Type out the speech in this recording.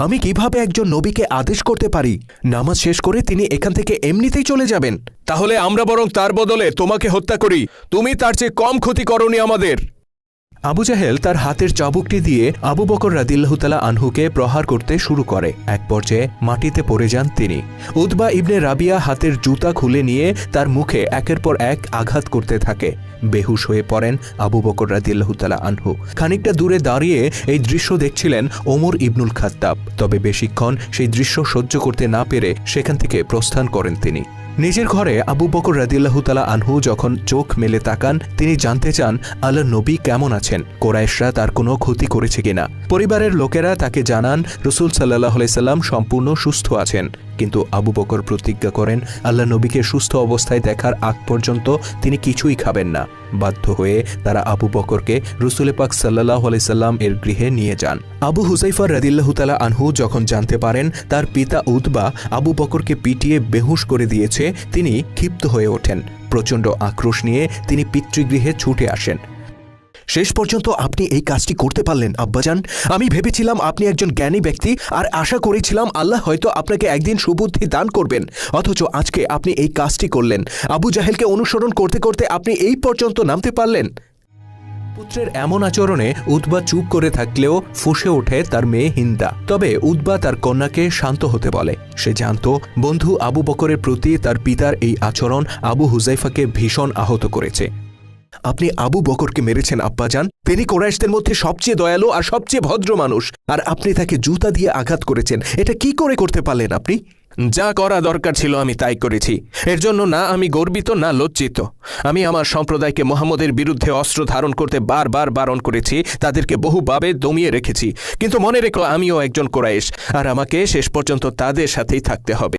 আমি কিভাবে একজন নবীকে আদেশ করতে পারি নামাজ শেষ করে তিনি এখান থেকে এমনিতেই চলে যাবেন? তাহলে আমরা বরং তার বদলে তোমাকে হত্যা করি, তুমি তার চেয়ে কম ক্ষতি করনি আমাদের। আবু জাহেল তার হাতের চাবুকটি দিয়ে আবু বকর রাদিয়াল্লাহু তাআলা আনহুকে প্রহার করতে শুরু করে। এক পর্যায়ে মাটিতে পড়ে যান তিনি। উতবা ইবনে রাবিয়া হাতের জুতা খুলে নিয়ে তার মুখে একের পর এক আঘাত করতে থাকে। বেহুশ হয়ে পড়েন আবু বকর রাদিয়াল্লাহু তাআলা আনহু। খানিকটা দূরে দাঁড়িয়ে এই দৃশ্য দেখছিলেন ওমর ইবনুল খাত্তাব। তবে বেশিক্ষণ সেই দৃশ্য সহ্য করতে না পেরে সেখান থেকে প্রস্থান করেন তিনি। নিজের ঘরে আবু বকর রাদিয়াল্লাহু তাআলা আনহু যখন চোখ মেলে তাকান, তিনি জানতে চান আল্লাহর নবী কেমন আছেন, কুরাইশরা তার কোনো ক্ষতি করেছে কিনা। পরিবারের লোকেরা তাকে জানান রাসূল সাল্লাল্লাহু আলাইহি সাল্লাম সম্পূর্ণ সুস্থ আছেন। কিন্তু আবু বকর প্রতিজ্ঞা করেন আল্লাহর নবীকে সুস্থ অবস্থায় দেখার আগ পর্যন্ত তিনি কিছুই খাবেন না। বাধ্য হয়ে তারা আবু বকরকে রাসূল পাক সাল্লাল্লাহু আলাইহি সাল্লাম এর গৃহে নিয়ে যান। আবু হুযায়ফা রাদিয়াল্লাহু তাআলা আনহু যখন জানতে পারেন তার পিতা উতবা আবু বকরকে পিটিয়ে বেহুশ করে দিয়েছে, তিনি ক্ষিপ্ত হয়ে ওঠেন। প্রচণ্ড আক্রোশ নিয়ে তিনি পিতৃগৃহে ছুটে আসেন। শেষ পর্যন্ত আপনি এই কাজটি করতে পারলেন আব্বাজান। আমি ভেবেছিলাম আপনি একজন জ্ঞানী ব্যক্তি, আর আশা করেছিলাম আল্লাহ হয়তো আপনাকে একদিন সুবুদ্ধি দান করবেন, অথচ আজকে আপনি এই কাজটি করলেন। আবু জাহেলকে অনুসরণ করতে করতে আপনি এই পর্যন্ত নামতে পারলেন। পুত্রের এমন আচরণে উতবা চুপ করে থাকলেও ফুঁসে ওঠে তার মেয়ে হিন্দা। তবে উতবা তার কন্যাকে শান্ত হতে বলে। সে জানত বন্ধু আবু বকরের প্রতি তার পিতার এই আচরণ আবু হুযায়ফাকে ভীষণ আহত করেছে। আপনি আবু বকরকে মেরেছেন আব্বাজান। তিনি কুরাইশদের মধ্যে সবচেয়ে দয়ালু আর সবচেয়ে ভদ্র মানুষ, আর আপনি তাকে জুতা দিয়ে আঘাত করেছেন। এটা কি করে করতে পারলেন আপনি? যা করা দরকার ছিল আমি তাই করেছি। এর জন্য না আমি গর্বিত না লজ্জিত। আমি আমার সম্প্রদায়কে মুহাম্মদের বিরুদ্ধে অস্ত্র ধারণ করতে বারবার বারণ করেছি, তাদেরকে বহুভাবে দমিয়ে রেখেছি। কিন্তু মনে রেখো আমিও একজন কুরাইশ, আর আমাকে শেষ পর্যন্ত তাদের সাথেই থাকতে হবে।